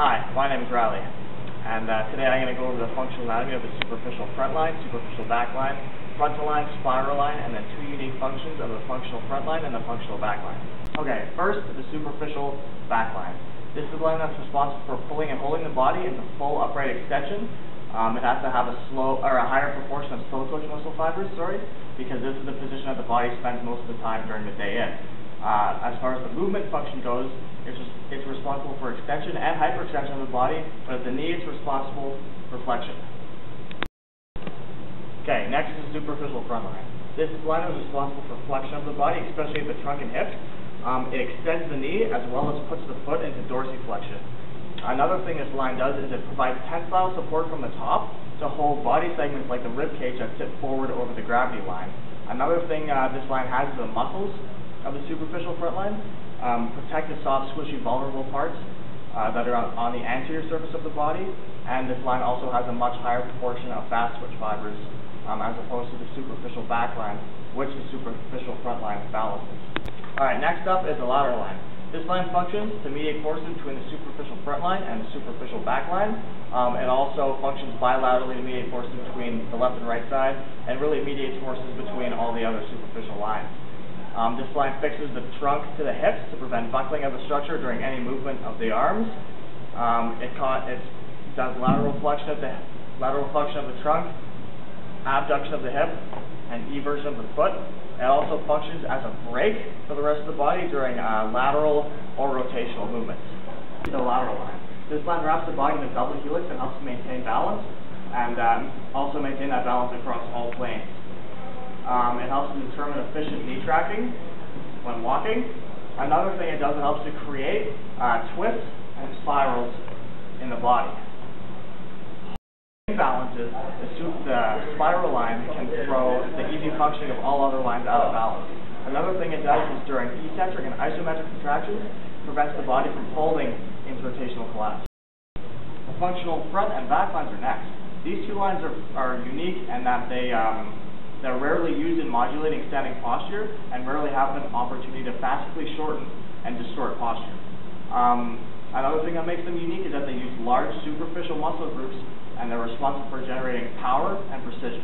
Hi, my name is Riley, and today I'm going to go over the functional anatomy of the superficial front line, superficial back line, frontal line, spiral line, and then two unique functions of the functional front line and the functional back line. Okay, first, the superficial back line. This is the line that's responsible for pulling and holding the body into full upright extension. It has to have a higher proportion of slow twitch muscle fibers, because this is the position that the body spends most of the time during the day in. As far as the movement function goes, it's responsible for extension and hyperextension of the body, but at the knee it's responsible for flexion. Okay, next is the superficial front line. This line is responsible for flexion of the body, especially at the trunk and hips. It extends the knee as well as puts the foot into dorsiflexion. Another thing this line does is it provides tensile support from the top to hold body segments like the rib cage that sit forward over the gravity line. Another thing this line has is the muscles of the superficial front line protect the soft, squishy, vulnerable parts that are on the anterior surface of the body, and this line also has a much higher proportion of fast twitch fibers as opposed to the superficial back line, which the superficial front line balances. Alright, next up is the lateral line. This line functions to mediate forces between the superficial front line and the superficial back line. It also functions bilaterally to mediate forces between the left and right side, and really mediates forces between all the other superficial lines. This line fixes the trunk to the hips to prevent buckling of the structure during any movement of the arms. It does lateral flexion of the trunk, abduction of the hip, and eversion of the foot. It also functions as a brake for the rest of the body during lateral or rotational movements. The lateral line. This line wraps the body in a double helix and helps maintain balance, and also maintain that balance across all planes. It helps to determine efficient knee tracking when walking. Another thing it does, it helps to create twists and spirals in the body. Balances, the spiral line can throw the easy functioning of all other lines out of balance. Another thing it does is during eccentric and isometric contractions, prevents the body from folding into rotational collapse. The functional front and back lines are next. These two lines are unique in that they're rarely used in modulating standing posture and rarely have an opportunity to fascically shorten and distort posture. Another thing that makes them unique is that they use large superficial muscle groups, and they're responsible for generating power and precision.